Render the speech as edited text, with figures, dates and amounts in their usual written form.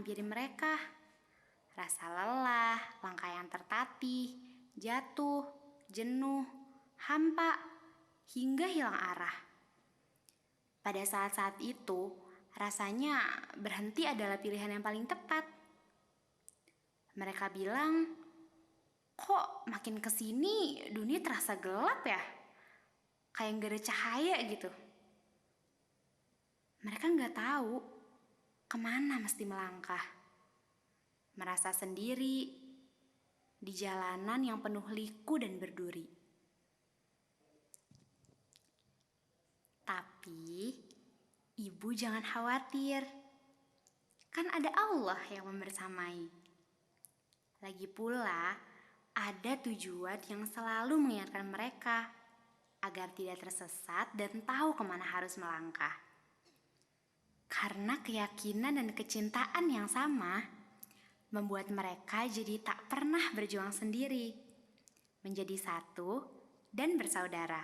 menghampiri mereka. Rasa lelah, langkah yang tertatih, jatuh, jenuh, hampa, hingga hilang arah. Pada saat-saat itu, rasanya berhenti adalah pilihan yang paling tepat. Mereka bilang, kok makin kesini dunia terasa gelap ya? Kayak gak ada cahaya gitu. Mereka gak tahu kemana mesti melangkah. Merasa sendiri di jalanan yang penuh liku dan berduri. Tapi, ibu jangan khawatir. Kan ada Allah yang membersamai. Lagi pula, ada tujuan yang selalu mengingatkan mereka agar tidak tersesat dan tahu kemana harus melangkah. Karena keyakinan dan kecintaan yang sama membuat mereka jadi tak pernah berjuang sendiri, menjadi satu dan bersaudara.